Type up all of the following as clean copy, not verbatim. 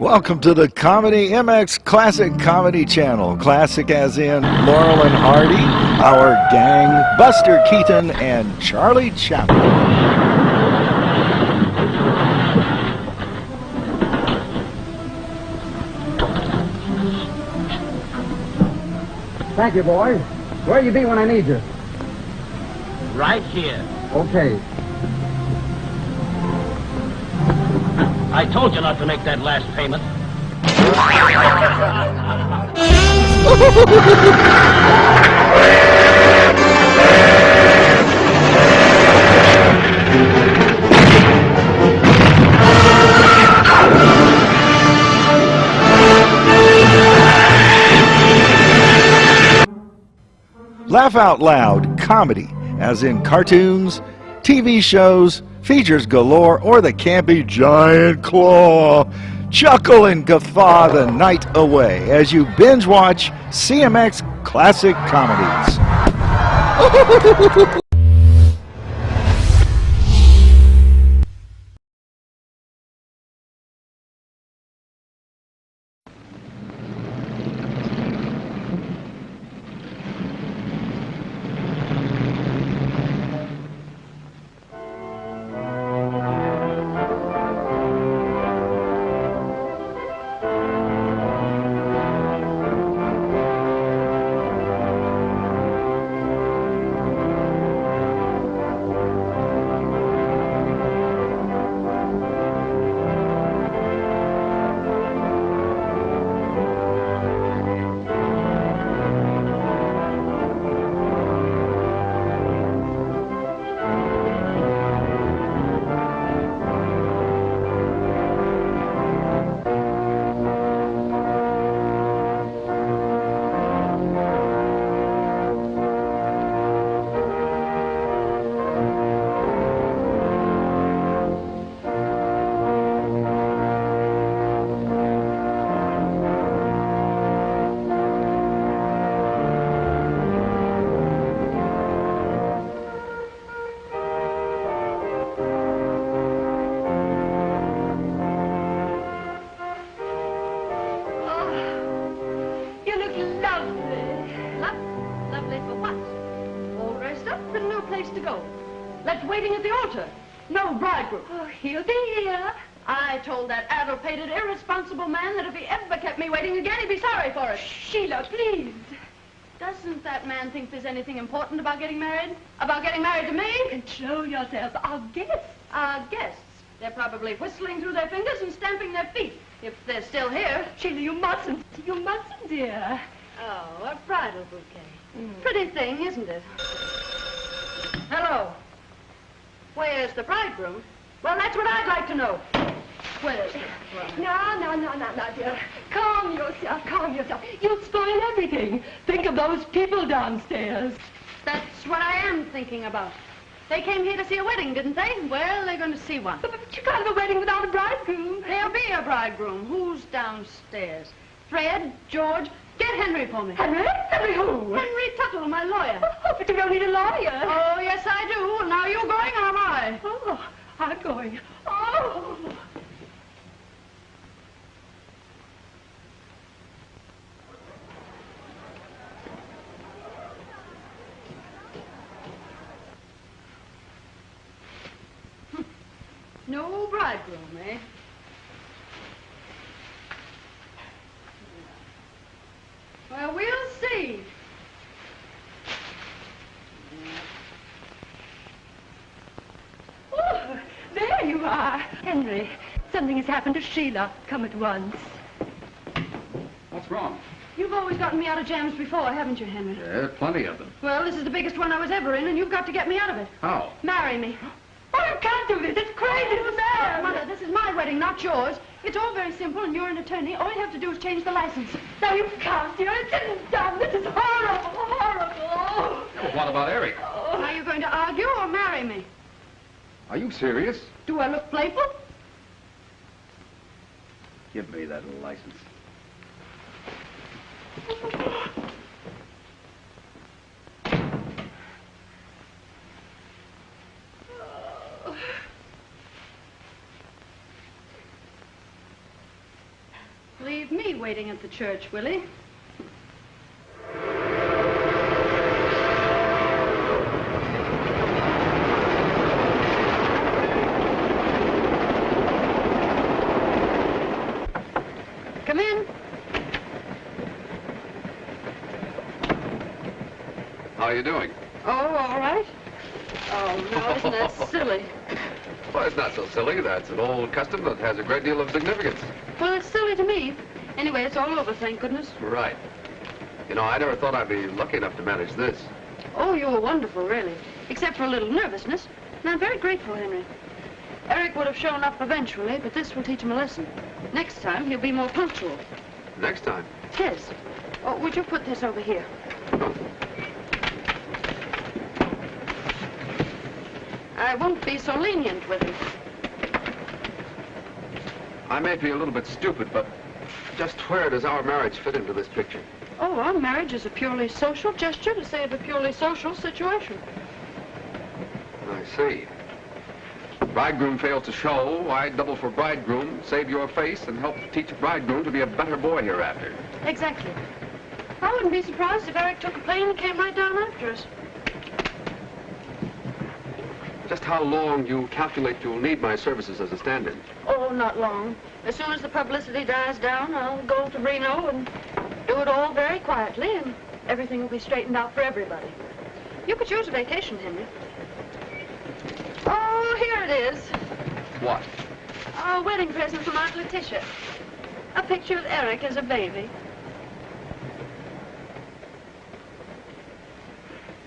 Welcome to the Comedy MX Classic Comedy Channel. Classic as in Laurel and Hardy, our gang, Buster Keaton, and Charlie Chaplin. Thank you, boys. Where you be when I need you? Right here. Okay. I told you not to make that last payment. Laugh out loud comedy, as in cartoons, TV shows, features galore, or the campy giant claw. Chuckle and guffaw the night away as you binge watch CMX Classic Comedies. Waiting at the altar. No bridegroom. Oh, he'll be here. I told that addle-pated, irresponsible man that if he ever kept me waiting again, he'd be sorry for it. Sheila, please. Doesn't that man think there's anything important about getting married? About getting married to me? Control yourself. Our guests. Our guests. They're probably whistling through their fingers and stamping their feet, if they're still here. Sheila, you mustn't. You mustn't, dear. Oh, a bridal bouquet. Pretty thing, isn't it? Hello. Where's the bridegroom? Well, that's what I'd like to know. Where's the bridegroom? No, dear. Calm yourself. You'll spoil everything. Think of those people downstairs. That's what I am thinking about. They came here to see a wedding, didn't they? Well, they're going to see one. But you can't have a wedding without a bridegroom. There'll be a bridegroom. Who's downstairs? Fred? George? Get Henry for me. Henry? Henry who? Henry Tuttle, my lawyer. Oh, but you don't need a lawyer. Oh, yes, I do. Now you going or am I? Oh, I'm going. Oh. No bridegroom, eh? Well, we'll see. Oh, there you are. Henry, something has happened to Sheila. Come at once. What's wrong? You've always gotten me out of jams before, haven't you, Henry? Yeah, plenty of them. Well, this is the biggest one I was ever in, and you've got to get me out of it. How? Marry me. Oh, you can't do this. It's crazy. It's mad. Mother, this is my wedding, not yours. It's all very simple, and you're an attorney. All you have to do is change the license. No, you can't, dear. It isn't done. This is horrible, horrible. Well, what about Eric? Are you going to argue or marry me? Are you serious? Do I look playful? Give me that license. Leave me waiting at the church, Willie. Come in. How are you doing? Oh, all right. Oh, no, isn't that silly? Well, it's not so silly. That's an old custom that has a great deal of significance. Well, it's silly to me. Anyway, it's all over, thank goodness. Right. You know, I never thought I'd be lucky enough to manage this. Oh, you were wonderful, really. Except for a little nervousness. And I'm very grateful, Henry. Eric would have shown up eventually, but this will teach him a lesson. Next time, he'll be more punctual. Next time. Yes. Oh, would you put this over here? I won't be so lenient with him. I may be a little bit stupid, but just where does our marriage fit into this picture? Oh, our marriage is a purely social gesture to save a purely social situation. I see. Bridegroom fails to show. Why double for bridegroom, save your face, and help teach bridegroom to be a better boy hereafter? Exactly. I wouldn't be surprised if Eric took a plane and came right down after us. Just how long do you calculate you'll need my services as a stand-in? Oh, not long. As soon as the publicity dies down, I'll go to Reno and do it all very quietly, and everything will be straightened out for everybody. You could use a vacation, Henry. Oh, here it is. What? A wedding present from Aunt Letitia. A picture of Eric as a baby.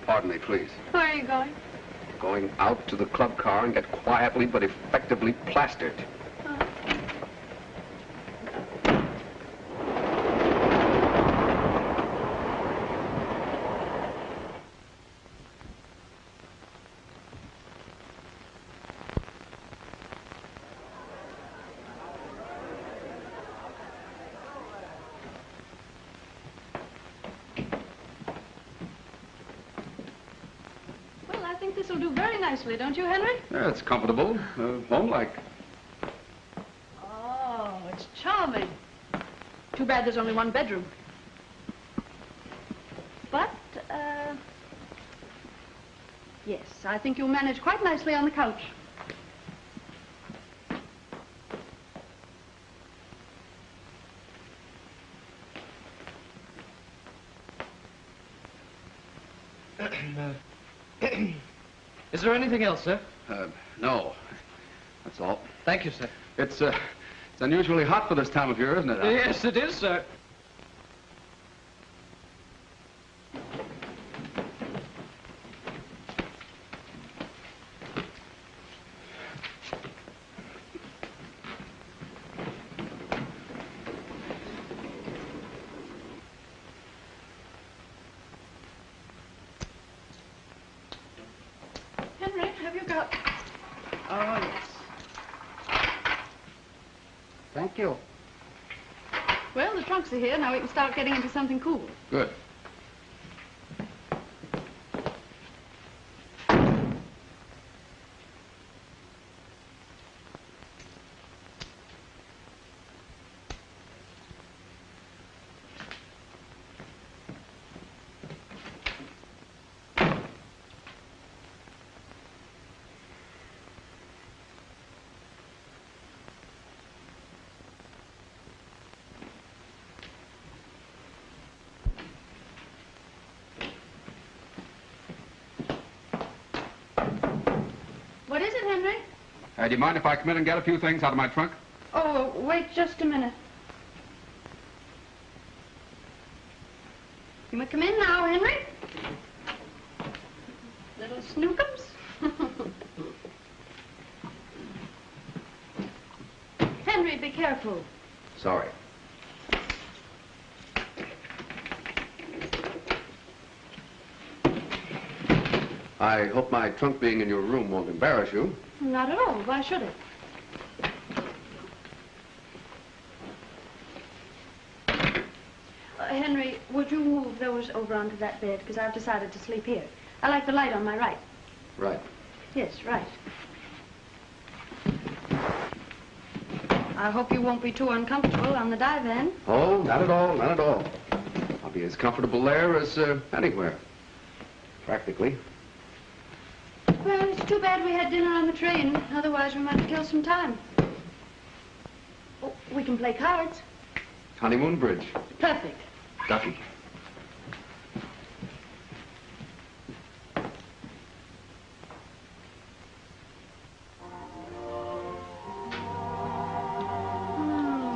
Pardon me, please. Where are you going? Going out to the club car and get quietly but effectively plastered. This will do very nicely, don't you, Henry? Yeah, it's comfortable, home-like. Oh, it's charming. Too bad there's only one bedroom. But, yes, I think you'll manage quite nicely on the couch. Is there anything else, sir? No. That's all. Thank you, sir. It's unusually hot for this time of year, isn't it? Yes, it is, sir. Thank you. Well, the trunks are here. Now we can start getting into something cool. Good. What is it, Henry? Do you mind if I come in and get a few things out of my trunk? Oh, wait just a minute. You may come in now, Henry. Little snookums. Henry, be careful. Sorry. I hope my trunk being in your room won't embarrass you. Not at all. Why should it? Henry, would you move those over onto that bed? Because I've decided to sleep here. I like the light on my right. Right. Yes, right. I hope you won't be too uncomfortable on the divan. Oh, not at all, not at all. I'll be as comfortable there as anywhere. Practically. Well, it's too bad we had dinner on the train. Otherwise, we might kill some time. Oh, we can play cards. Honeymoon bridge. Perfect. Ducky.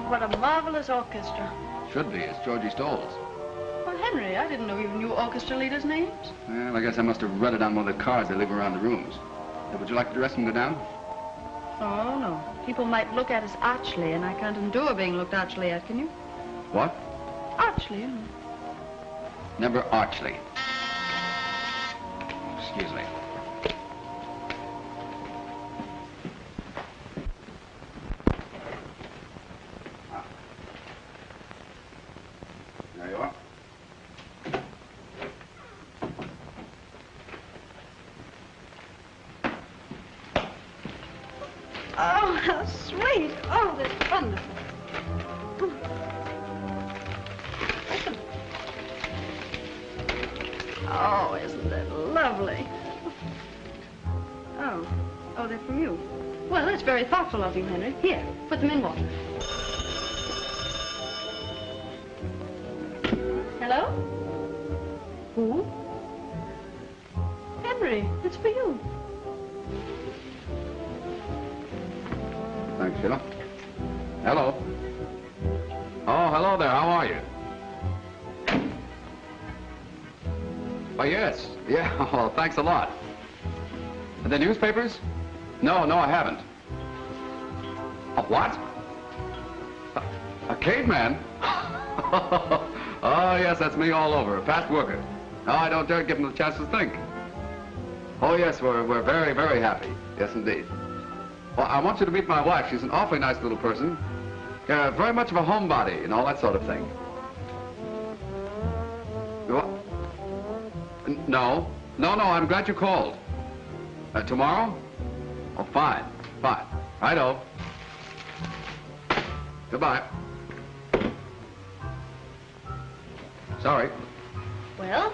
What a marvelous orchestra. Should be. It's Georgie Stoll's. Well, Henry, I didn't know you knew orchestra leaders' names. Well, I guess I must have read it on one of the cards they leave around the rooms. Would you like the rest of them go down? Oh, no. People might look at us archly, and I can't endure being looked archly at, can you? What? Archly, you know. Never archly. Excuse me. There you are. Oh, how sweet. Oh, that's wonderful. Listen. Oh, isn't that lovely? Oh. Oh, they're from you. Well, that's very thoughtful of you, Henry. Here, put them in water. Hello? Who? Henry, it's for you. Thanks, Sheila. Hello. Oh, hello there. How are you? Oh, yes. Yeah, oh, thanks a lot. The newspapers? No, I haven't. A what? A caveman? Oh, yes, that's me all over. A fast worker. No, I don't dare give him the chance to think. Oh, yes, we're very, very happy. Yes, indeed. Well, I want you to meet my wife. She's an awfully nice little person. Very much of a homebody and all that sort of thing. What? No, I'm glad you called. Tomorrow? Oh, fine. Righto. Goodbye. Sorry. Well?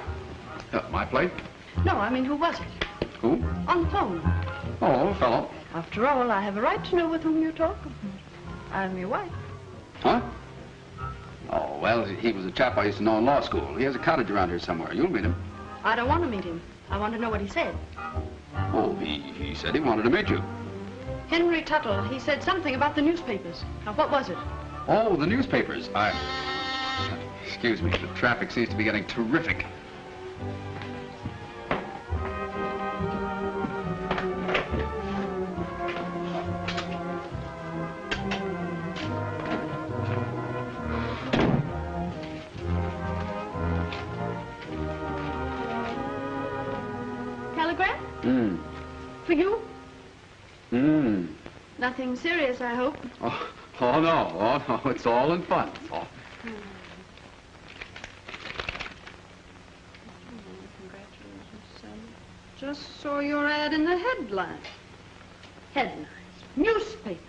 My plate? No, I mean, who was it? Who? On the phone. Oh, a fellow. After all, I have a right to know with whom you talk. I'm your wife. Huh? Oh, well, he was a chap I used to know in law school. He has a cottage around here somewhere. You'll meet him. I don't want to meet him. I want to know what he said. Oh, he said he wanted to meet you. Henry Tuttle, he said something about the newspapers. Now, what was it? Oh, the newspapers. Excuse me, the traffic seems to be getting terrific. Telegram? For you? Nothing serious, I hope. Oh, no. It's all in fun. Congratulations, son. Just saw your ad in the headline. Headlines. Newspapers.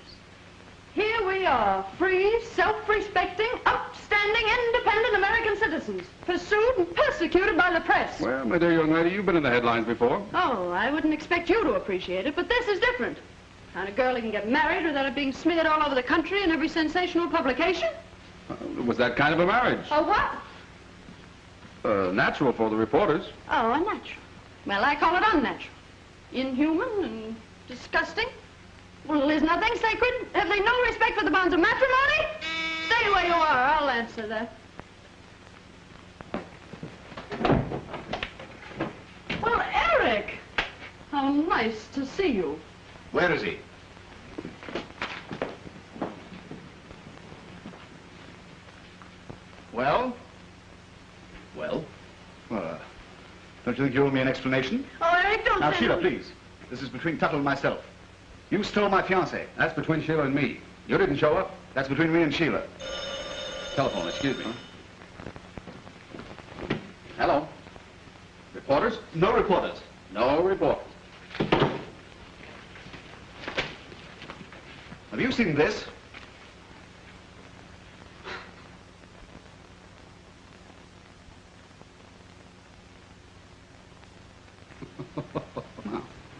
Here we are, free, self-respecting, upstanding, independent American citizens, pursued and persecuted by the press. Well, my dear young lady, you've been in the headlines before. Oh, I wouldn't expect you to appreciate it, but this is different. Kind of girl who can get married without it being smeared all over the country in every sensational publication. Was that kind of a marriage? Oh, what? Natural for the reporters. Oh, unnatural. Well, I call it unnatural. Inhuman and disgusting. Well, is nothing sacred? Have they no respect for the bonds of matrimony? Stay where you are. I'll answer that. Well, Eric! How nice to see you. Where is he? Well? Well? Don't you think you owe me an explanation? Oh, Eric, don't Now, say Sheila, no. please. This is between Tuttle and myself. You stole my fiancé. That's between Sheila and me. You didn't show up? That's between me and Sheila. Telephone, excuse me. Hello? Reporters? No reporters. No reporters. Have you seen this?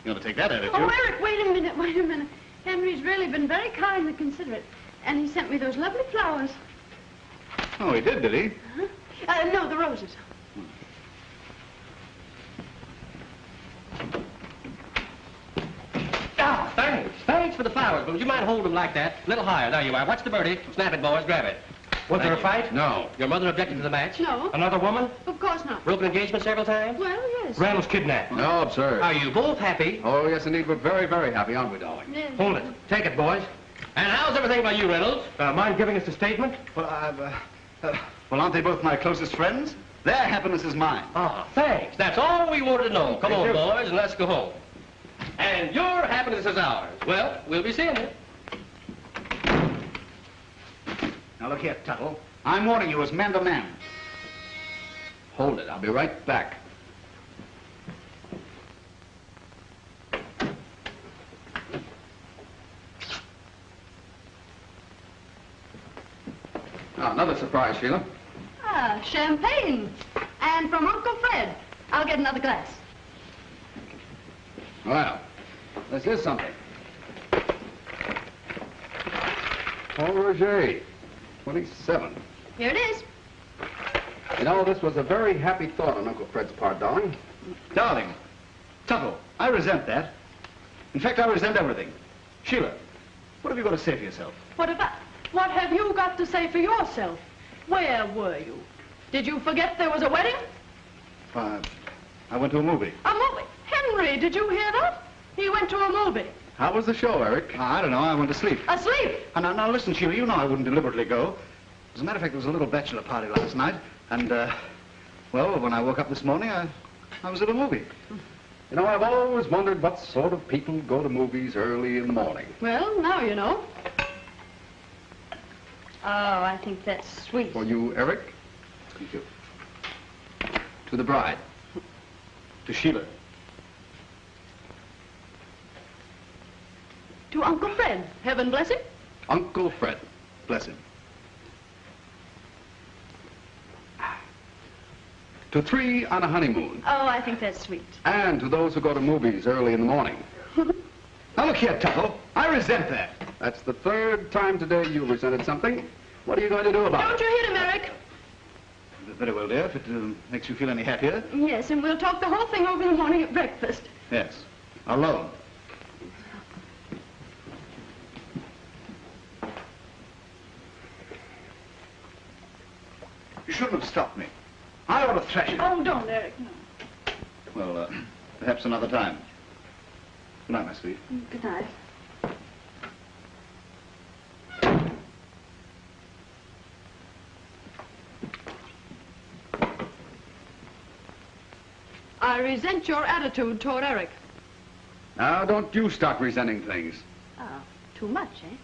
You want to take that attitude? Oh, Eric, wait a minute, wait a minute. Henry's really been very kind and considerate. And he sent me those lovely flowers. Oh, he did he? Uh-huh. No, the roses. Ah, thanks. Thanks for the flowers, but would you mind holding them like that? A little higher. There you are. Watch the birdie. Snap it, boys. Grab it. Was there a fight? No. Your mother objected to the match? No. Another woman? Of course not. Broken engagement several times? Well, yes. Reynolds kidnapped. No, absurd. Are you both happy? Oh, yes, indeed. We're very, very happy, aren't we, darling? Yes. Hold it. Take it, boys. And how's everything by you, Reynolds? Mind giving us a statement? Well, well, aren't they both my closest friends? Their happiness is mine. Ah, thanks. That's all we wanted to know. Come Thank on, you. boys, and let's go home. And your happiness is ours. Well, we'll be seeing you. Now, look here, Tuttle. I'm warning you as man to man. Hold it. I'll be right back. Now, another surprise, Sheila. Ah, champagne. And from Uncle Fred. I'll get another glass. Well, this is something. Paul Roger, 27. Here it is. You know, this was a very happy thought on Uncle Fred's part, darling. Darling, Tuttle, I resent that. In fact, I resent everything. Sheila, what have you got to say for yourself? What have you got to say for yourself? Where were you? Did you forget there was a wedding? I went to a movie. A movie? Henry, did you hear that? He went to a movie. How was the show, Eric? I don't know, I went to sleep. Asleep? Now, listen, Sheila, you know I wouldn't deliberately go. As a matter of fact, there was a little bachelor party last night, and, well, when I woke up this morning, I was at a movie. You know, I've always wondered what sort of people go to movies early in the morning. Well, now you know. Oh, I think that's sweet. For you, Eric? Thank you. To the bride. To Sheila. To Uncle Fred. Heaven bless him. Uncle Fred. Bless him. To 3 on a honeymoon. Oh, I think that's sweet. And to those who go to movies early in the morning. Now, look here, Tuttle. I resent that. That's the 3rd time today you resented something. What are you going to do about Don't it? you hit him, Eric? Very well, dear, if it makes you feel any happier. Yes, and we'll talk the whole thing over in the morning at breakfast. Yes. Alone. You shouldn't have stopped me. I ought to thrash you. Oh, don't, Eric, no. Well, perhaps another time. Good night, my sweet. Good night. I resent your attitude toward Eric. Now, don't you start resenting things. Oh, too much, eh?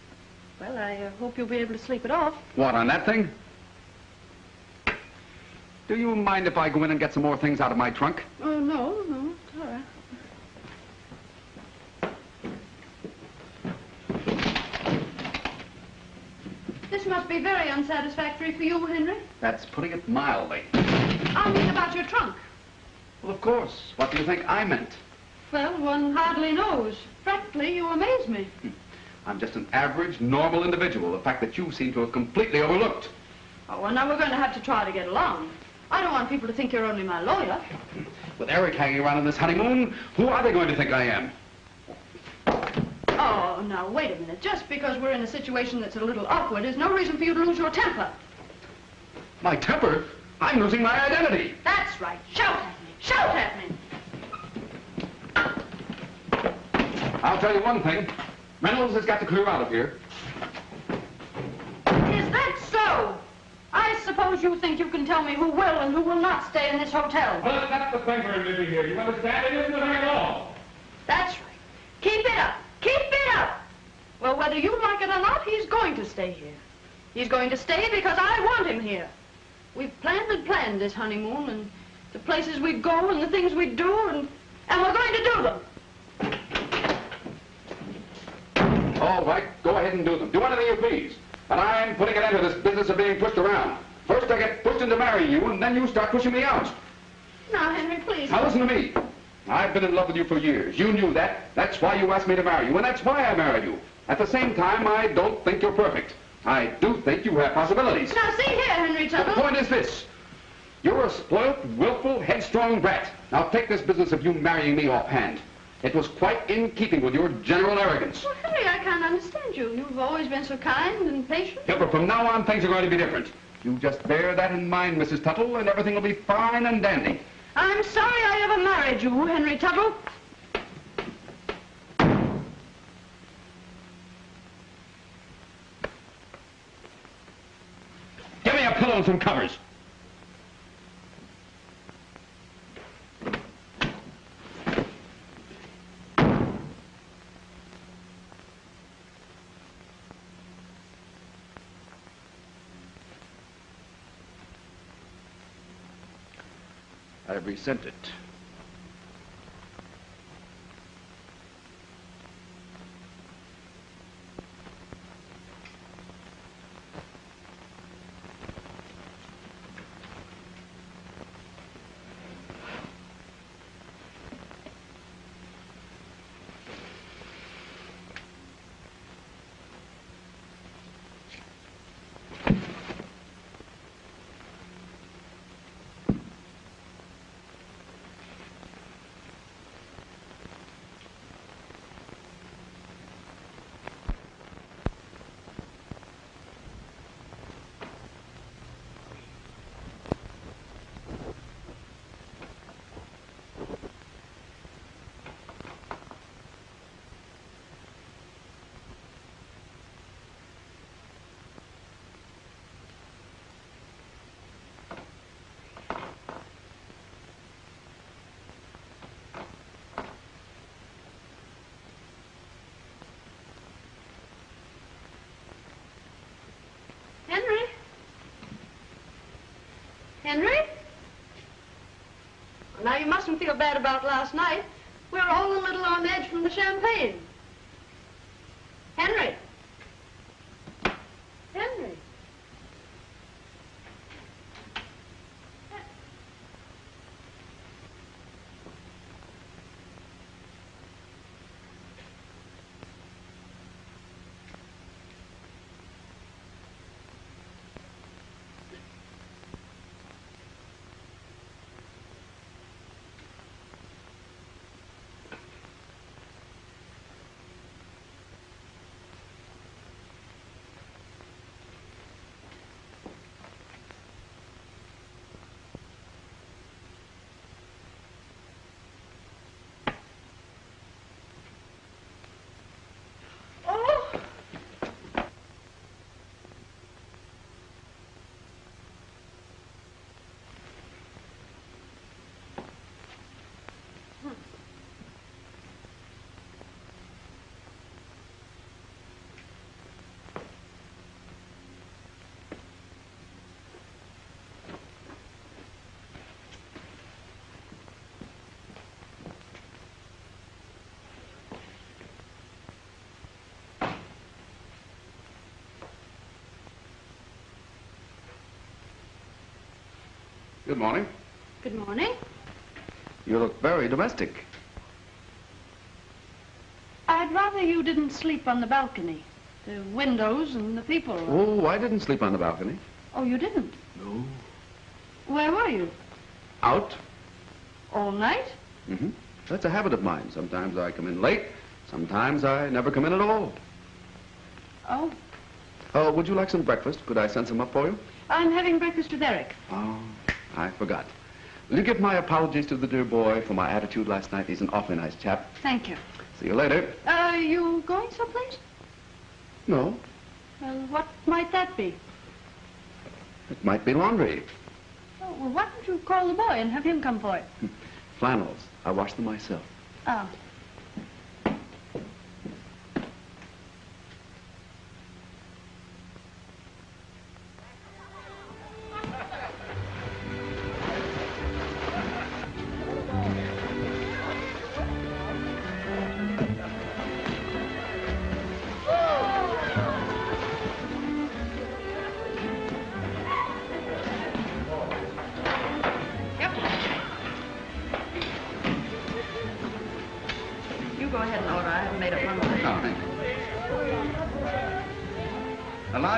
Well, I hope you'll be able to sleep it off. What, on that thing? Do you mind if I go in and get some more things out of my trunk? Oh, no, it's all right. This must be very unsatisfactory for you, Henry. That's putting it mildly. I mean about your trunk. Well, of course. What do you think I meant? Well, one hardly knows. Frankly, you amaze me. I'm just an average, normal individual. The fact that you seem to have completely overlooked. Oh, well, now we're going to have to try to get along. I don't want people to think you're only my lawyer. With Eric hanging around on this honeymoon, who are they going to think I am? Oh, now, wait a minute. Just because we're in a situation that's a little awkward is no reason for you to lose your temper. My temper? I'm losing my identity. That's right. Shout at me. Shout at me. I'll tell you one thing. Reynolds has got to clear out of here. Is that so? I suppose you think you can tell me who will and who will not stay in this hotel. Well, that's the thing we're living here. You understand? It isn't the very law. That's right. Keep it up. Keep it up. Well, whether you like it or not, he's going to stay here. He's going to stay because I want him here. We've planned and planned this honeymoon and the places we'd go and the things we'd do, and we're going to do them. All right, go ahead and do them. Do anything you please. But I'm putting an end to this business of being pushed around. First I get pushed into marrying you, and then you start pushing me out. Now, Henry, please. Now listen to me. I've been in love with you for years. You knew that. That's why you asked me to marry you, and that's why I married you. At the same time, I don't think you're perfect. I do think you have possibilities. Now, see here, Henry The Tuttle. point is this. You're a spoilt, willful, headstrong brat. Now take this business of you marrying me offhand. It was quite in keeping with your general arrogance. Well, Henry, I can't understand you. You've always been so kind and patient. Yeah, but from now on, things are going to be different. You just bear that in mind, Mrs. Tuttle, and everything will be fine and dandy. I'm sorry I ever married you, Henry Tuttle. Give me a pillow and some covers. I've resent it. Henry? Henry? Well, now, you mustn't feel bad about last night. We were all a little on edge from the champagne. Henry? Henry? Good morning. Good morning. You look very domestic. I'd rather you didn't sleep on the balcony. The windows and the people. Oh, I didn't sleep on the balcony. Oh, you didn't? No. Where were you? Out? All night? Mm-hmm. That's a habit of mine. Sometimes I come in late. Sometimes I never come in at all. Oh. Oh, would you like some breakfast? Could I send some up for you? I'm having breakfast with Eric. Oh, I forgot. Will you give my apologies to the dear boy for my attitude last night? He's an awfully nice chap. Thank you. See you later. You going someplace? No, Well, what might that be? it might be laundry. Oh, well, why don't you call the boy and have him come for it? Flannels. I wash them myself. Oh.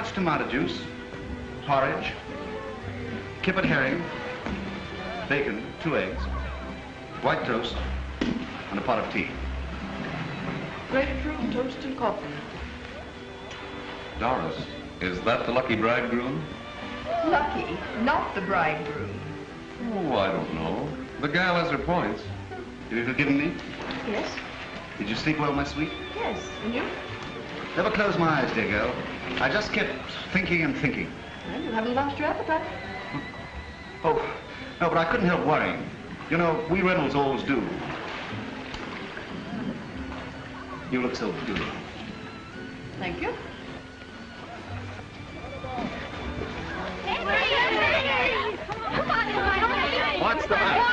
much tomato juice, porridge, kippered herring, bacon, 2 eggs, white toast, and a pot of tea. Grapefruit, toast, and coffee. Doris, is that the lucky bridegroom? Lucky, not the bridegroom. Oh, I don't know. The gal has her points. You forgiven me? Yes? Did you sleep well, my sweet? Yes. And you? Never close my eyes, dear girl. I just kept thinking and thinking. Well, you haven't lost your appetite. Oh, no, but I couldn't help worrying. You know, we Reynolds always do. You look so good. Thank you. What's the matter?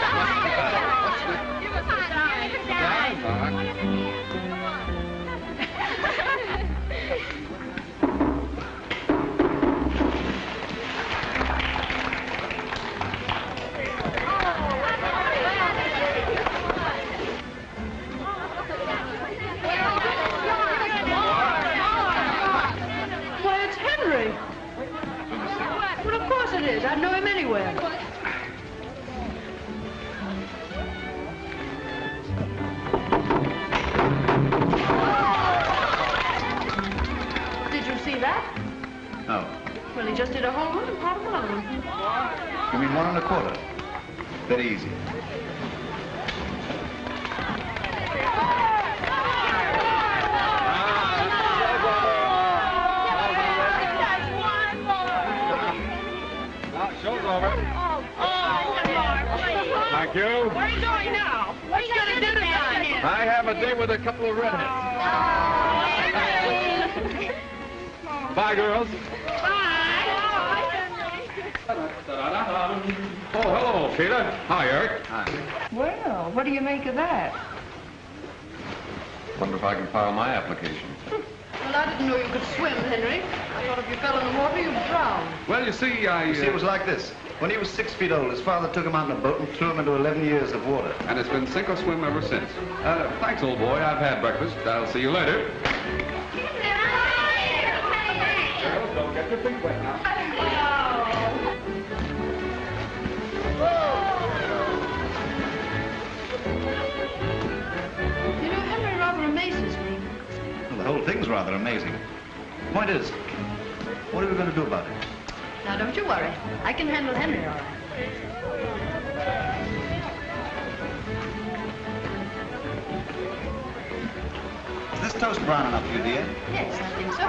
Why, it's Henry. Well, of course it is. I'd know him anywhere. Did you see that? No. Well, he just did a whole one and part of another one. You mean 1 1/4? Very easy. Show's over. Thank you. Where are you going now? Where are you going to dinner time? I have a date with a couple of redheads. Bye, girls. Oh, hello, Sheila. Hi, Eric. Hi. Well, what do you make of that? Wonder if I can file my application. Well, I didn't know you could swim, Henry. I thought if you fell in the water, you'd drown. Well, you see, You see, it was like this. When he was 6 feet old, his father took him out in a boat and threw him into 11 years of water. And it's been sink or swim ever since. Thanks, old boy. I've had breakfast. I'll see you later. Girls, don't get your feet wet now. You know, Henry rather amazes me. Well, the whole thing's rather amazing. Point is, what are we going to do about it? Now, don't you worry. I can handle Henry all right. Is this toast brown enough for you, dear? Yes, I think so.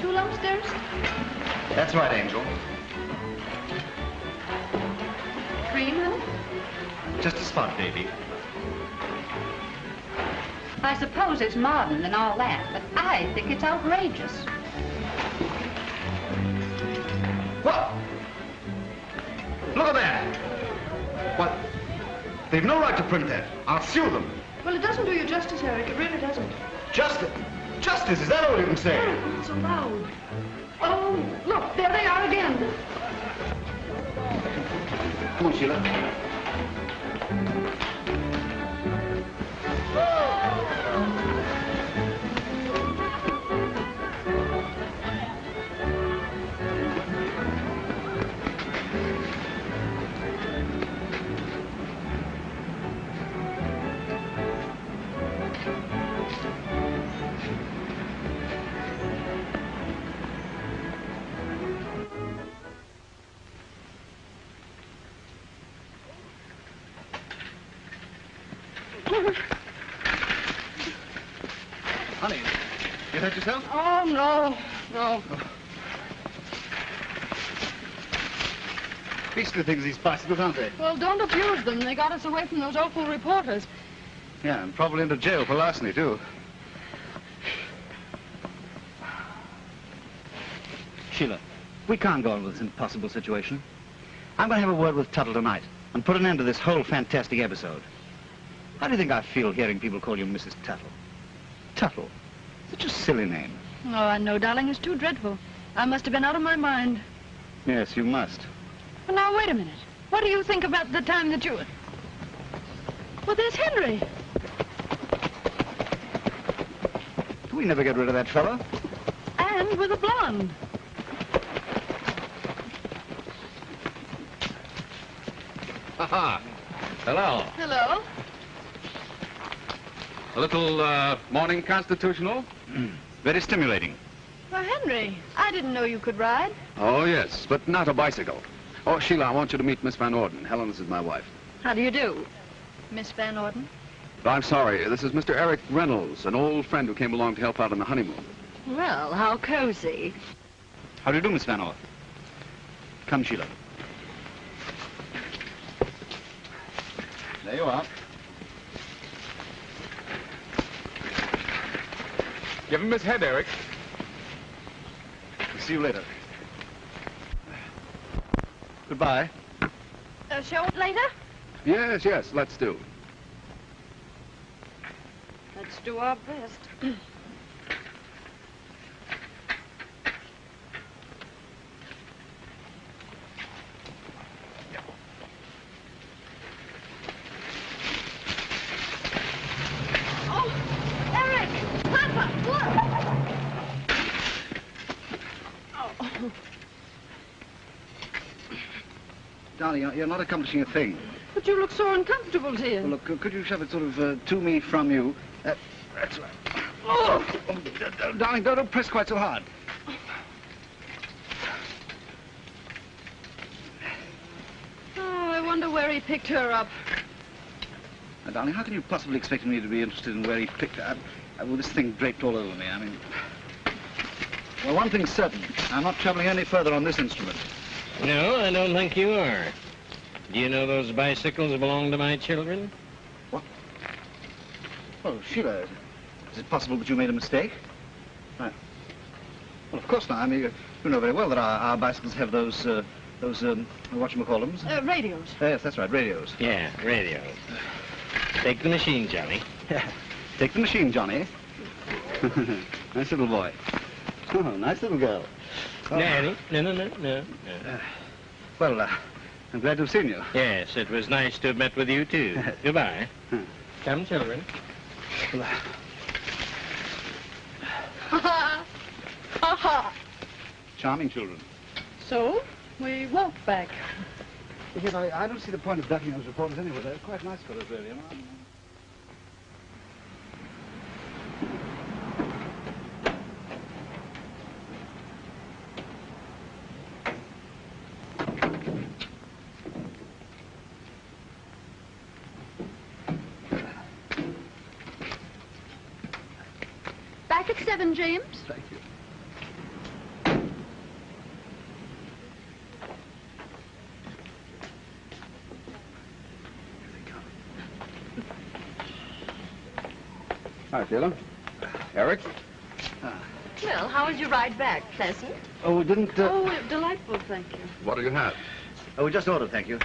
2 lumps, dearest? That's right, Angel. Cream, honey? Just a spot, baby. I suppose it's modern and all that, but I think it's outrageous. What? Look at that! What? They've no right to print that. I'll sue them. Well, it doesn't do you justice, Eric. It really doesn't. Justice? Justice, is that all you can say? Oh, not so loud. Oh, look, there they are again. Come on, Sheila. Honey, you hurt yourself? Oh, no, no. Beastly things, these bicycles, aren't they? Well, don't abuse them. They got us away from those awful reporters. Yeah, and probably into jail for larceny, too. Sheila, we can't go on with this impossible situation. I'm going to have a word with Tuttle tonight and put an end to this whole fantastic episode. How do you think I feel hearing people call you Mrs. Tuttle? Tuttle? Such a silly name. Oh, I know, darling. It's too dreadful. I must have been out of my mind. Yes, you must. Well, now, wait a minute. What do you think about the time that you... Well, there's Henry. We never get rid of that fellow. And with a blonde. Ha-ha. Hello. Hello. A little, morning constitutional? Very stimulating. Well, Henry, I didn't know you could ride. Oh, yes, but not a bicycle. Oh, Sheila, I want you to meet Miss Van Orden. Helen, this is my wife. How do you do, Miss Van Orden? But I'm sorry, this is Mr. Eric Reynolds, an old friend who came along to help out on the honeymoon. Well, how cozy. How do you do, Miss Van Orden? Come, Sheila. There you are. Give him his head, Eric. See you later. Goodbye. Show it later? Yes, yes, let's do. Let's do our best. Oh, Eric! Papa, look! Oh. Darling, you're not accomplishing a thing. But you look so uncomfortable, dear. Well, look, could you shove it sort of to me from you? That's right. Oh! Darling, don't press quite so hard. Oh, I wonder where he picked her up. Now, darling, how can you possibly expect me to be interested in where he picked her up? With this thing draped all over me, I mean... Well, one thing's certain. I'm not traveling any further on this instrument. No, I don't think you are. Do you know those bicycles belong to my children? What? Oh, Sheila, is it possible that you made a mistake? Right. Well, of course not. I mean, you know very well that our bicycles have those whatchamacallums? Radios. Yes, that's right, radios. Yeah, radios. Take the machine, Johnny. Yeah. Take the machine, Johnny. Nice little boy. Oh, nice little girl. Oh. Daddy, no. Well, I'm glad to have seen you. Yes, it was nice to have met with you, too. Goodbye. Come, children. Ha ha! Charming children. So, we walk back. Yes, I don't see the point of ducking those reporters anyway. They're quite nice fellows, really. Back at 7, James. Thank you. Hi, Sheila. Eric? Well, how was your ride back? Pleasant? Oh, we didn't... Oh, delightful, thank you. What do you have? Oh, we just ordered, thank you.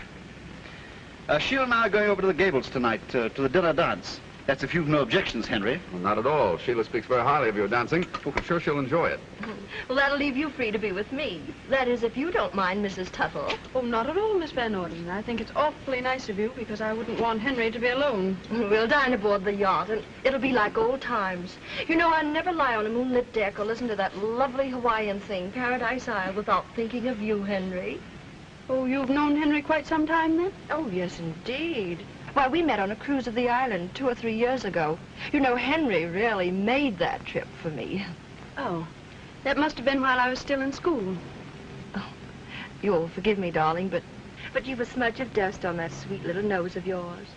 Sheila and I are going over to the Gables tonight, to the dinner dance. That's if you've no objections, Henry. Well, not at all. Sheila speaks very highly of your dancing. Oh, I'm sure she'll enjoy it. Well, that'll leave you free to be with me. That is, if you don't mind, Mrs. Tuttle. Oh, not at all, Miss Van Orden. I think it's awfully nice of you because I wouldn't want Henry to be alone. We'll dine aboard the yacht, and it'll be like old times. You know, I never lie on a moonlit deck or listen to that lovely Hawaiian thing, Paradise Isle, without thinking of you, Henry. Oh, you've known Henry quite some time, then? Oh, yes, indeed. Why, we met on a cruise of the island 2 or 3 years ago. You know, Henry really made that trip for me. Oh, that must have been while I was still in school. Oh, you'll forgive me, darling, but you've a smudge of dust on that sweet little nose of yours.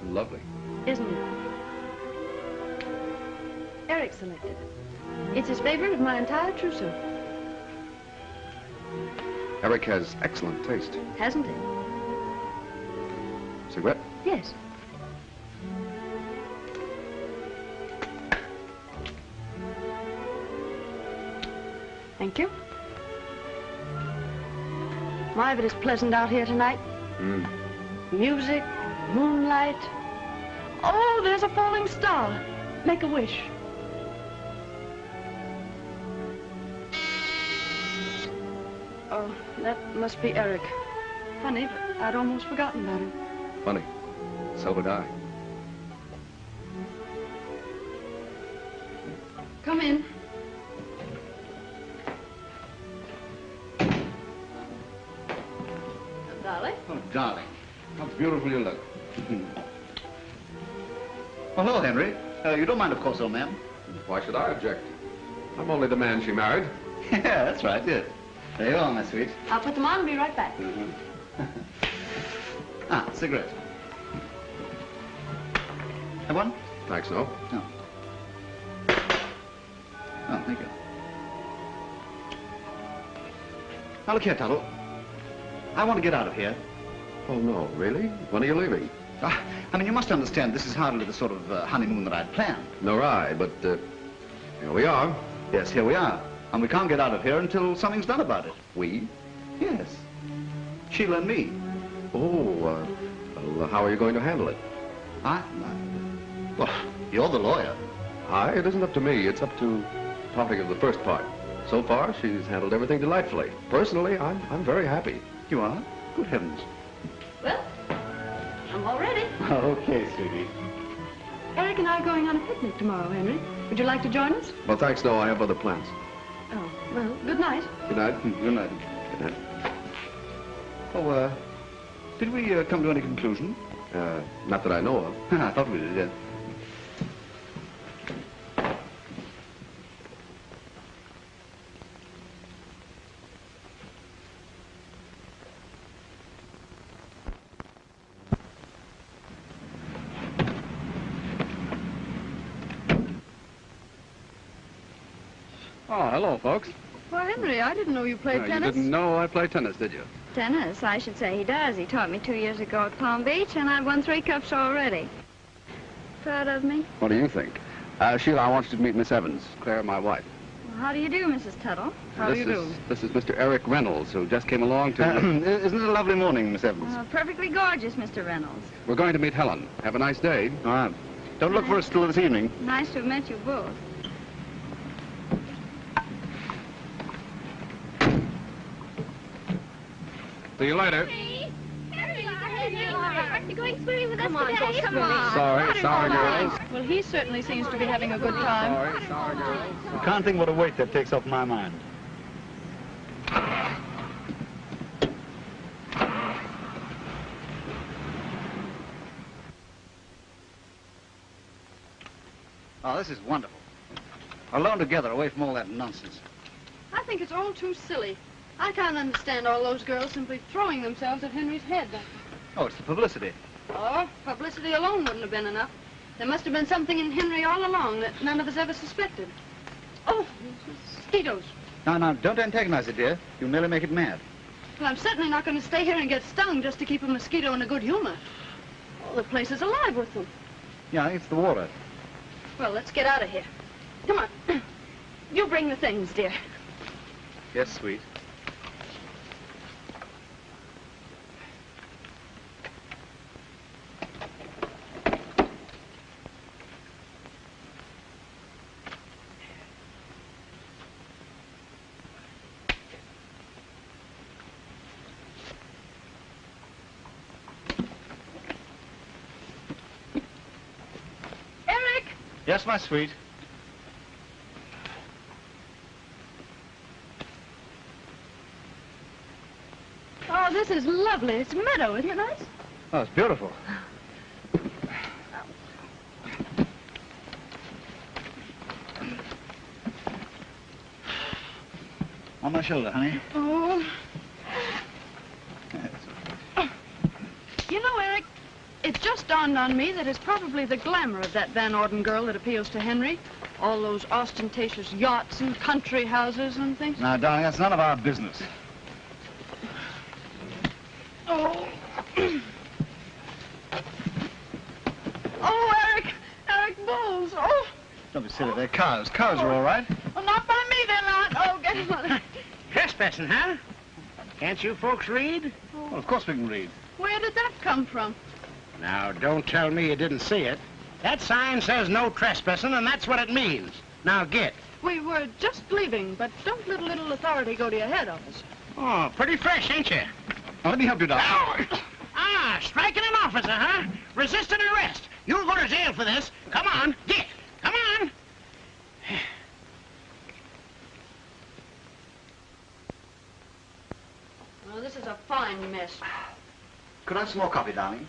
Lovely. Isn't it? Eric selected it. It's his favorite of my entire trousseau. Eric has excellent taste. Hasn't he? Cigarette? Yes. Thank you. My, but it's pleasant out here tonight. Music, moonlight. Oh, there's a falling star. Make a wish. Oh, that must be Eric. Funny, but I'd almost forgotten about him. Funny. So did I. Come in. Darling? Oh, darling. How beautiful you look. Oh, hello, Henry. You don't mind, of course, old man. Why should I object? I'm only the man she married. Yeah, that's right, yes. There you are, my sweet. I'll put them on and be right back. Ah, cigarette. Have one? Thanks, no. No. Oh, thank you. Now, look here, Tuttle. I want to get out of here. Oh, no, really? When are you leaving? I mean, you must understand, this is hardly the sort of honeymoon that I'd planned. Nor I, but here we are. Yes, here we are. And we can't get out of here until something's done about it. We? Yes. Sheila and me. Oh, well, how are you going to handle it? Well, you're the lawyer. It isn't up to me. It's up to talking of the first part. So far, she's handled everything delightfully. Personally, I'm very happy. You are? Good heavens. Well, I'm all ready. Okay, sweetie. Eric and I are going on a picnic tomorrow, Henry. Would you like to join us? Well, thanks, no. I have other plans. Oh, well, good night. Good night. Good night. Good night. Oh, did we come to any conclusion? Not that I know of. I thought we did, yes. Oh, hello, folks. Well, Henry, I didn't know you played You tennis. didn't know I play tennis, did you? Tennis, I should say he does. He taught me 2 years ago at Palm Beach, and I've won 3 cups already. Proud of me? What do you think? Sheila, I want you to meet Miss Evans, Claire, my wife. Well, how do you do, Mrs. Tuttle? How do you do? This is Mr. Eric Reynolds, who just came along to... Isn't it a lovely morning, Miss Evans? Perfectly gorgeous, Mr. Reynolds. We're going to meet Helen. Have a nice day. All right. Don't look for us till this evening. Nice to have met you both. See you later. You're going swimming with us today? Come on. Sorry, girls. Well, he certainly seems to be having a good time. Sorry, girls. You can't think what a weight that takes off my mind. Oh, this is wonderful. Alone together, away from all that nonsense. I think it's all too silly. I can't understand all those girls simply throwing themselves at Henry's head. Oh, it's the publicity. Oh, publicity alone wouldn't have been enough. There must have been something in Henry all along that none of us ever suspected. Oh, mosquitoes. Now, don't antagonize it, dear. You'll merely make it mad. Well, I'm certainly not going to stay here and get stung just to keep a mosquito in a good humor. Oh, the place is alive with them. Yeah, it's the water. Well, let's get out of here. Come on. You bring the things, dear. Yes, sweet. Eric! Yes, my sweet. Oh, this is lovely. It's a meadow, isn't it nice? Oh, it's beautiful. On my shoulder, honey. Oh. You know, Eric, it just dawned on me that it's probably the glamour of that Van Orden girl that appeals to Henry. All those ostentatious yachts and country houses and things. Now, darling, that's none of our business. Oh. Oh, Eric! Eric, bulls! Oh! Don't be silly, they're cows. Cows are all right. Well, not by me, they're not. Oh, get him on. Trespassing, huh? Can't you folks read? Well, of course we can read. Where did that come from? Now, don't tell me you didn't see it. That sign says no trespassing, and that's what it means. Now, get. We were just leaving, but don't let a little authority go to your head, officer. Oh, pretty fresh, ain't you? Oh, let me help you, Doctor. Ah, striking an officer, huh? Resisting arrest. You'll go to jail for this. Come on, get. Come on. Well, this is a fine mess. Could I have some more coffee, darling?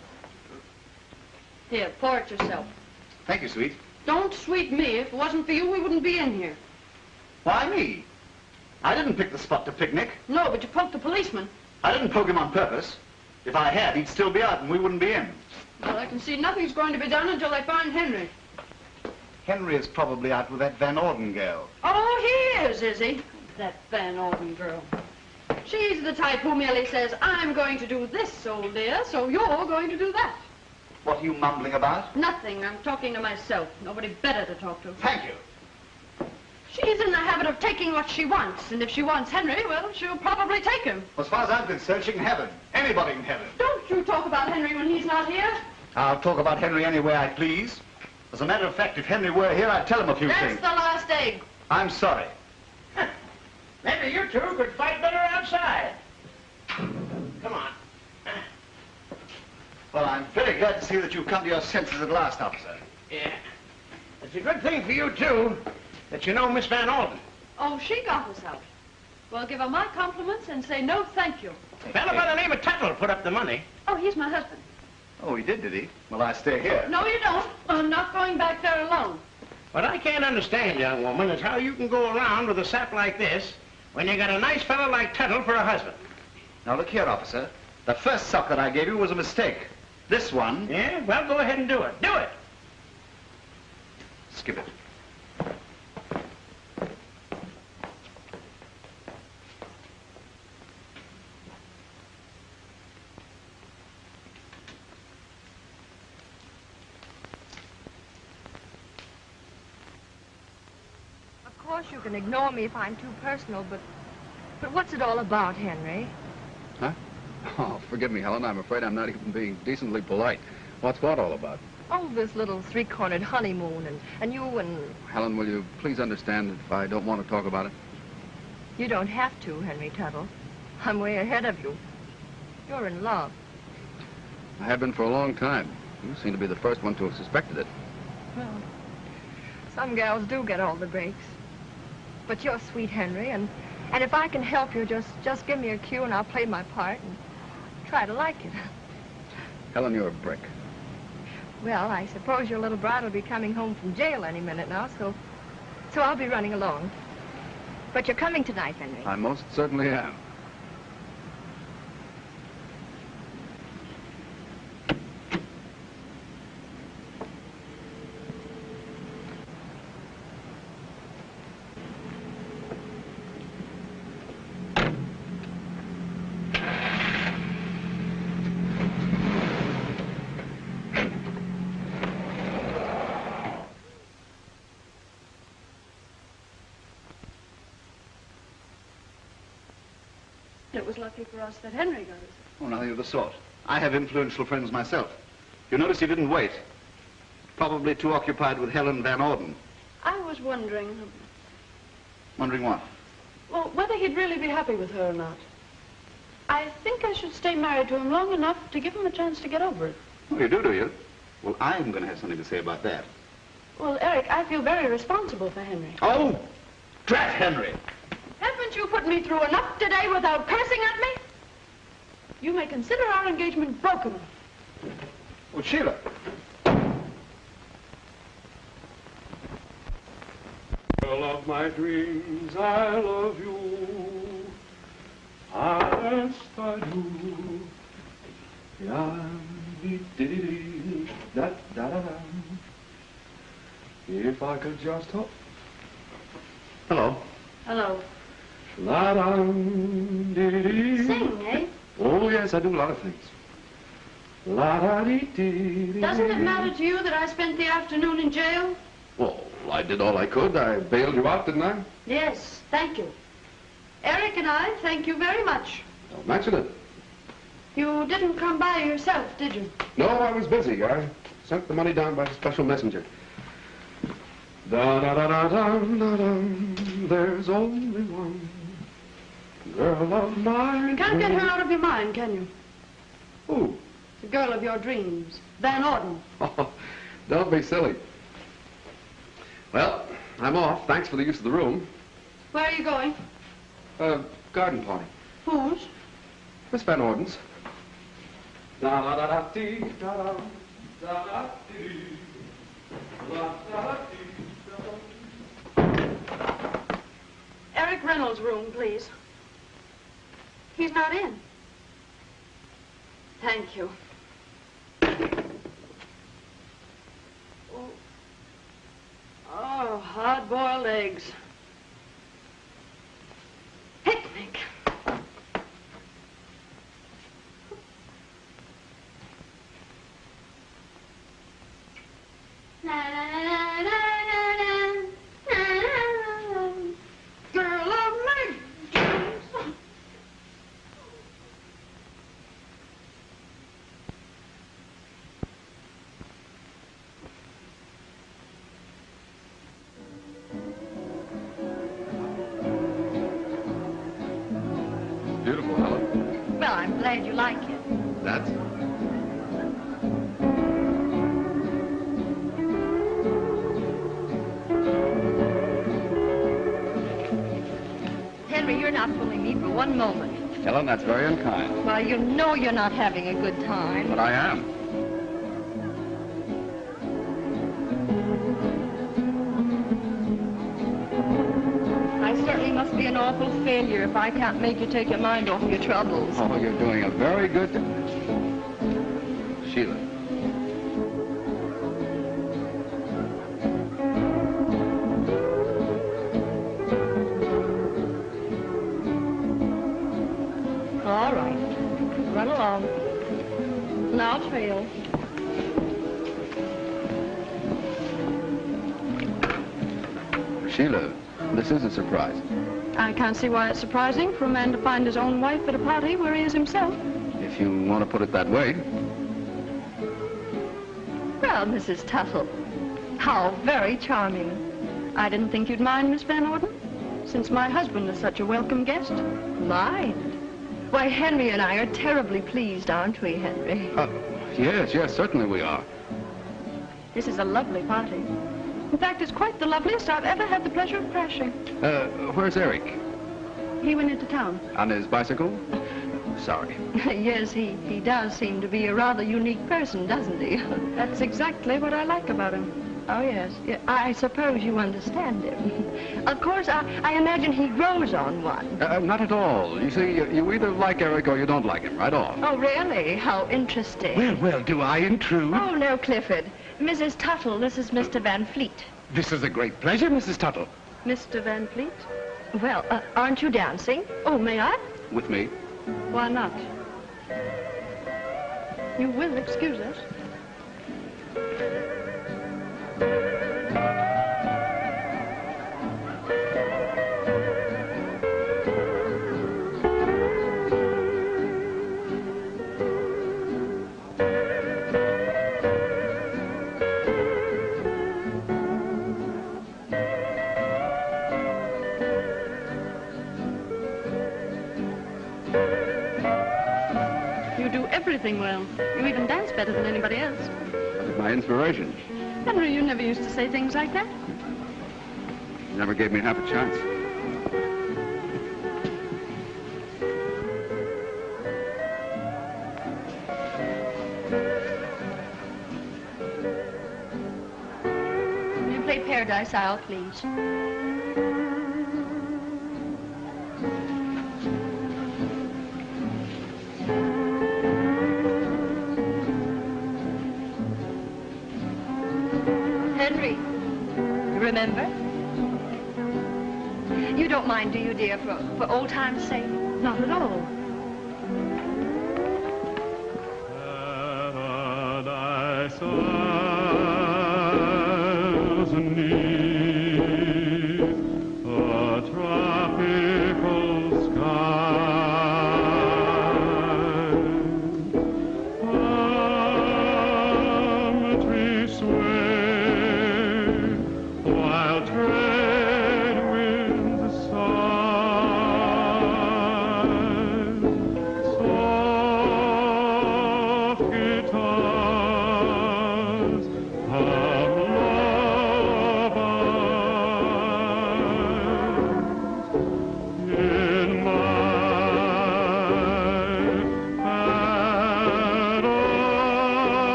Here, pour it yourself. Thank you, sweet. Don't sweet me. If it wasn't for you, we wouldn't be in here. Why me? I didn't pick the spot to picnic. No, but you poked the policeman. I didn't poke him on purpose. If I had, he'd still be out and we wouldn't be in. Well, I can see nothing's going to be done until they find Henry. Henry is probably out with that Van Orden girl. Oh, he is he? That Van Orden girl. She's the type who merely says, I'm going to do this, old dear, so you're going to do that. What are you mumbling about? Nothing. I'm talking to myself. Nobody better to talk to. Thank you. She's in the habit of taking what she wants, and if she wants Henry, well, she'll probably take him. As far as I'm concerned, she can have him. Anybody can have him. Don't you talk about Henry when he's not here. I'll talk about Henry any way I please. As a matter of fact, if Henry were here, I'd tell him a few That's things. the last egg. I'm sorry. Maybe you two could fight better outside. Come on. Well, I'm very glad to see that you've come to your senses at last, officer. Yeah. It's a good thing for you, too, that you know Miss Van Orden. Oh, she got us out. Well, give her my compliments and say no thank you. A fellow by the name of Tuttle put up the money. Oh, he's my husband. Oh, he did he? Well, I stay here. No, you don't. I'm not going back there alone. What I can't understand, young woman, is how you can go around with a sap like this when you got a nice fellow like Tuttle for a husband. Now, look here, officer. The first suck that I gave you was a mistake. This one... Yeah? Well, go ahead and do it. Do it! Skip it. Of course you can ignore me if I'm too personal, but what's it all about, Henry? Huh? Oh, forgive me, Helen. I'm afraid I'm not even being decently polite. What's what all about? Oh, this little three-cornered honeymoon, and you and... Helen, will you please understand if I don't want to talk about it? You don't have to, Henry Tuttle. I'm way ahead of you. You're in love. I have been for a long time. You seem to be the first one to have suspected it. Well, some gals do get all the breaks. But you're sweet, Henry, and if I can help you, just give me a cue and I'll play my part and try to like it. Helen, you're a brick. Well, I suppose your little bride will be coming home from jail any minute now, so I'll be running along. But you're coming tonight, Henry. I most certainly am. It was lucky for us that Henry got us. Oh, nothing of the sort. I have influential friends myself. You notice he didn't wait. Probably too occupied with Helen Van Orden. I was wondering... Wondering what? Well, whether he'd really be happy with her or not. I think I should stay married to him long enough to give him a chance to get over it. Oh, you do you? Well, I'm going to have something to say about that. Well, Eric, I feel very responsible for Henry. Oh, drat Henry! Haven't you put me through enough today without cursing at me? You may consider our engagement broken. Well, Sheila. Girl of my dreams, I love you. Yes, I do. Da, da, da, da. If I could just hope. Hello. Hello. La-dum, dee-dee. Sing, eh? Oh, yes, I do a lot of things. La-da-dee-dee-dee. Doesn't it matter to you that I spent the afternoon in jail? Well, I did all I could. I bailed you out, didn't I? Yes, thank you. Eric and I thank you very much. Don't mention it. You didn't come by yourself, did you? No, I was busy. I sent the money down by a special messenger. Da-da-da-da-dum-da-dum, there's only one girl of mine. You can't get her out of your mind, can you? Who? The girl of your dreams, Van Orden. Oh, don't be silly. Well, I'm off. Thanks for the use of the room. Where are you going? Garden party. Whose? Miss Van Orden's. Da-da-da-da-dee, da-da, da-da-dee, da-da-dee. Eric Reynolds' room, please. He's not in. Thank you. Oh, hard-boiled eggs. Picnic. Girl of my dreams. Beautiful, Helen. Well, I'm glad you like it. That's... Henry, you're not fooling me for one moment. Helen, that's very unkind. Well, you know you're not having a good time. But I am. I certainly must be an awful failure if I can't make you take your mind off your troubles. Oh, you're doing a very good... Sheila. All right. Run along. And I'll trail. Sheila, this is a surprise. I can't see why it's surprising for a man to find his own wife at a party where he is himself. If you want to put it that way. Well, Mrs. Tuttle, how very charming. I didn't think you'd mind, Miss Van Orden, since my husband is such a welcome guest. Mind? Why, Henry and I are terribly pleased, aren't we, Henry? Yes, certainly we are. This is a lovely party. In fact, it's quite the loveliest I've ever had the pleasure of crashing. Where's Eric? He went into town. On his bicycle? Sorry. Yes, he does seem to be a rather unique person, doesn't he? That's exactly what I like about him. Oh, yes. Yeah, I suppose you understand him. Of course, I imagine he grows on one. Not at all. You see, you either like Eric or you don't like him, right off. Oh, really? How interesting. Well, do I intrude? Oh, no, Clifford. Mrs. Tuttle, this is Mr. Van Fleet. This is a great pleasure, Mrs. Tuttle. Mr. Van Fleet? Well, aren't you dancing? Oh, may I? With me? Why not? You will excuse us. You do everything well. You even dance better than anybody else. That is my inspiration. Henry, you never used to say things like that. You never gave me half a chance. Will you play Paradise Isle, please? Henry, remember? You don't mind, do you, dear, for old time's sake? Not at all. Paradise Isles beneath a tropical sky.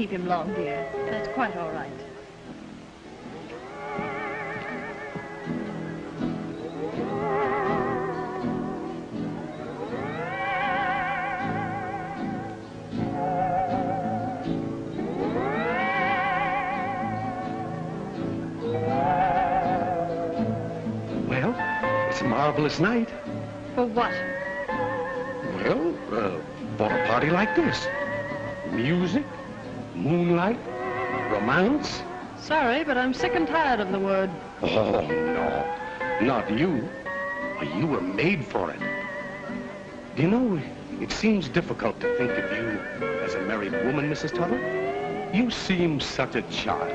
keep him long, dear. That's quite all right. Well, it's a marvelous night. For what? Well, for a party like this. Music, moonlight, romance. Sorry, but I'm sick and tired of the word. Oh, no, not you. You were made for it. Do you know, it seems difficult to think of you as a married woman, Mrs. Tuttle. You seem such a child.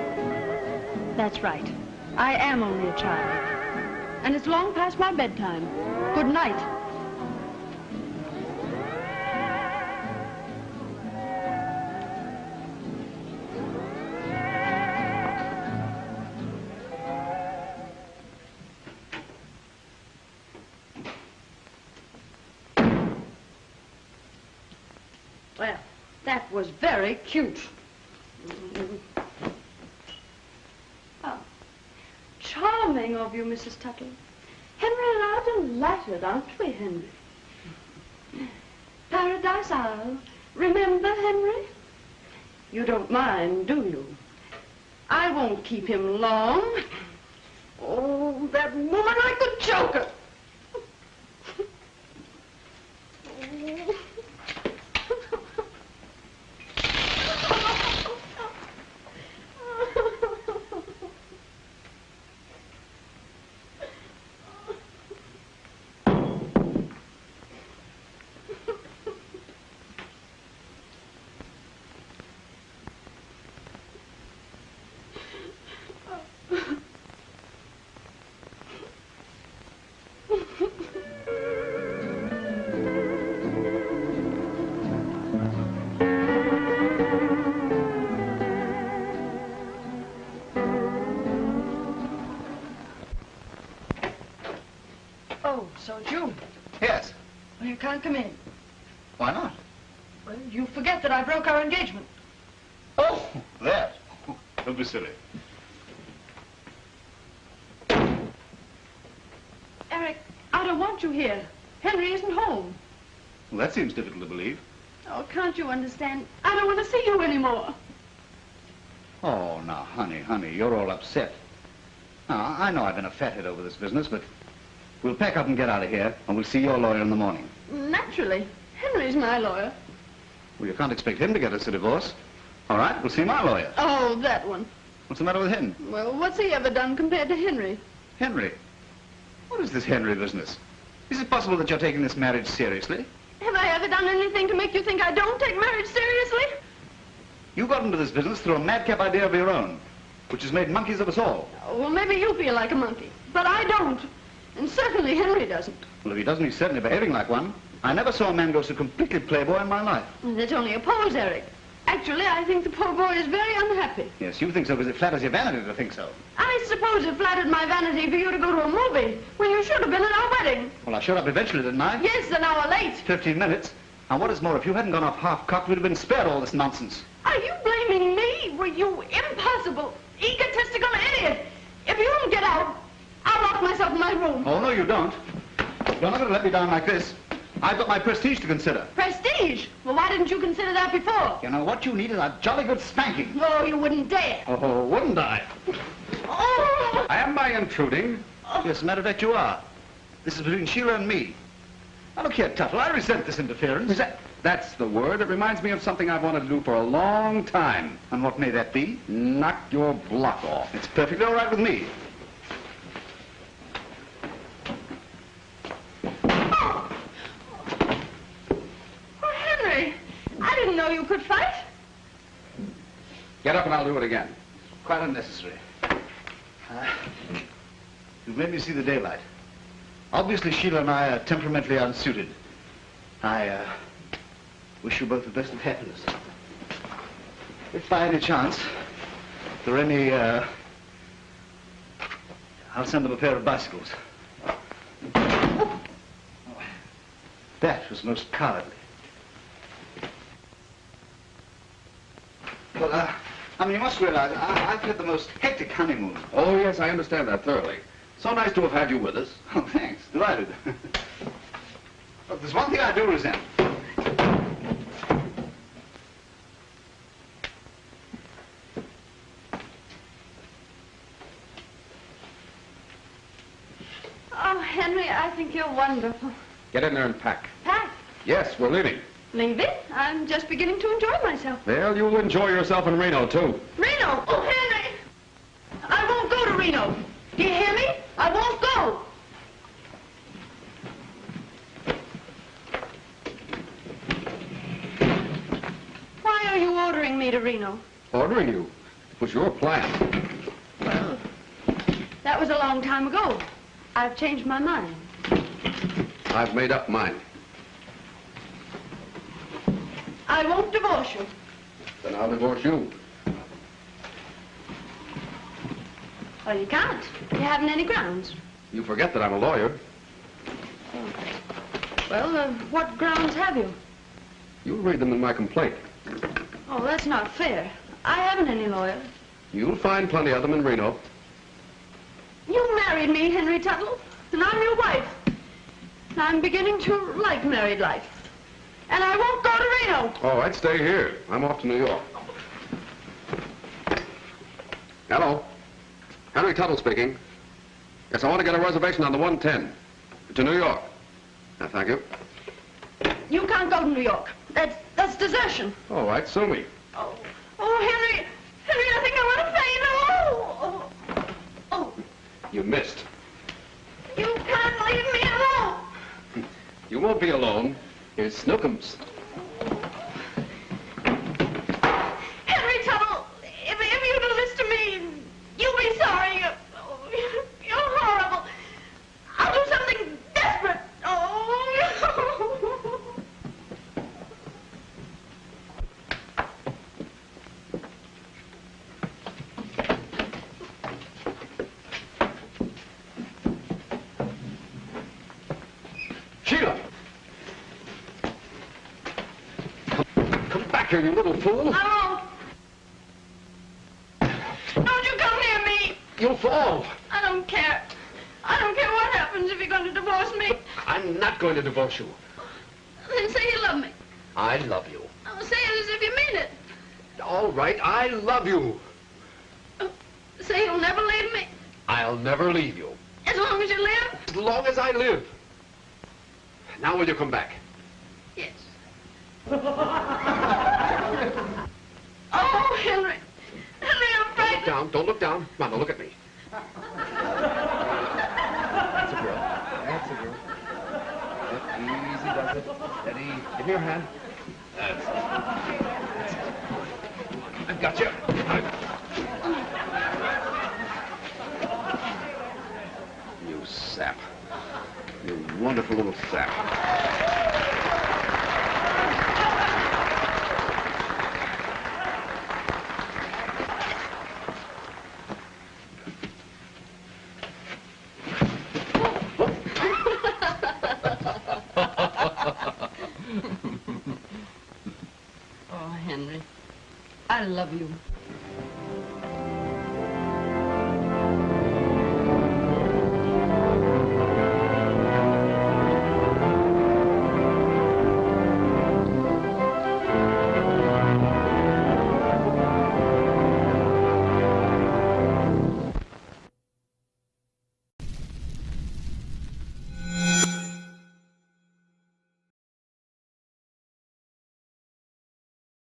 That's right. I am only a child. And it's long past my bedtime. Good night. Well, that was very cute. Oh, charming of you, Mrs. Tuttle. Henry and I are delighted, aren't we, Henry? Paradise Isle. Remember, Henry? You don't mind, do you? I won't keep him long. Oh, that woman, I could choke her. Oh, so it's you. Yes. Well, you can't come in. Why not? Well, you forget that I broke our engagement. Oh, that. Don't be silly. Eric, I don't want you here. Henry isn't home. Well, that seems difficult to believe. Oh, can't you understand? I don't want to see you anymore. Oh, now, honey, you're all upset. Now, I know I've been a fathead over this business, but we'll pack up and get out of here, and we'll see your lawyer in the morning. Naturally. Henry's my lawyer. Well, you can't expect him to get us a divorce. All right, we'll see my lawyer. Oh, that one. What's the matter with him? Well, what's he ever done compared to Henry? Henry? What is this Henry business? Is it possible that you're taking this marriage seriously? Have I ever done anything to make you think I don't take marriage seriously? You got into this business through a madcap idea of your own, which has made monkeys of us all. Oh, well, maybe you feel like a monkey, but I don't. And certainly Henry doesn't. Well, if he doesn't, he's certainly behaving like one. I never saw a man go so completely playboy in my life. Well, that's only a pose, Eric. Actually, I think the poor boy is very unhappy. Yes, you think so because it flatters your vanity to think so. I suppose it flattered my vanity for you to go to a movie when you should have been at our wedding. Well, I showed up eventually, didn't I? Yes, an hour late. 15 minutes. And what is more, if you hadn't gone off half-cocked, we'd have been spared all this nonsense. Are you blaming me? Well, you impossible, egotistical idiot. If you don't get out, I'll lock myself in my room. Oh, no, you don't. You're not going to let me down like this. I've got my prestige to consider. Prestige? Well, why didn't you consider that before? You know, what you need is a jolly good spanking. Oh, you wouldn't dare. Oh, wouldn't I? Oh! Am I intruding? Yes, as a matter of fact, you are. This is between Sheila and me. Now, look here, Tuttle, I resent this interference. That's the word. It reminds me of something I've wanted to do for a long time. And what may that be? Knock your block off. It's perfectly all right with me. Oh, Henry, I didn't know you could fight. Get up and I'll do it again. Quite unnecessary. You've made me see the daylight. Obviously, Sheila and I are temperamentally unsuited. I wish you both the best of happiness. If by any chance there are any, I'll send them a pair of bicycles. That was most cowardly. Well, I mean, you must realize, I've had the most hectic honeymoon. Oh, yes, I understand that thoroughly. So nice to have had you with us. Oh, thanks. Delighted. Look, there's one thing I do resent. Oh, Henry, I think you're wonderful. Get in there and pack. Pack? Yes, we're leaving. Leaving? I'm just beginning to enjoy myself. Well, you'll enjoy yourself in Reno, too. Reno? Oh, Henry! I won't go to Reno. Do you hear me? I won't go. Why are you ordering me to Reno? Ordering you? It was your plan. Well, that was a long time ago. I've changed my mind. I've made up mine. I won't divorce you. Then I'll divorce you. Well, you can't. You haven't any grounds. You forget that I'm a lawyer. Well, what grounds have you? You'll read them in my complaint. Oh, that's not fair. I haven't any lawyer. You'll find plenty of them in Reno. You married me, Henry Tuttle, and I'm your wife. And I'm beginning to like married life. And I won't go to Reno. Oh, I'd stay here. I'm off to New York. Hello. Henry Tuttle speaking. Yes, I want to get a reservation on the 110 to New York. Thank you. You can't go to New York. That's desertion. All right, sue me. Oh, Henry, I think I want to faint. Oh. You missed. You can't leave me alone. You won't be alone. Here's Snookums. Henry Tuttle, if you do this to me, you'll be sorry. You're horrible. I'll do something desperate. Oh. Sheila! Come back here, you little fool. I won't. Don't you come near me. You'll fall. I don't care. I don't care what happens if you're going to divorce me. I'm not going to divorce you. Then say you love me. I love you. Oh, say it as if you mean it. All right, I love you. Say you'll never leave me. I'll never leave you. As long as you live? As long as I live. Now will you come back? Yes. Oh, Henry. Henry, I'm frightened. Don't look down. Don't look down. Come on, now look at me. That's a girl. That's a girl. Easy does it. Steady. Give me your hand. That's it. That's it. I've got you. You sap. You wonderful little sap. Oh, Henry, I love you.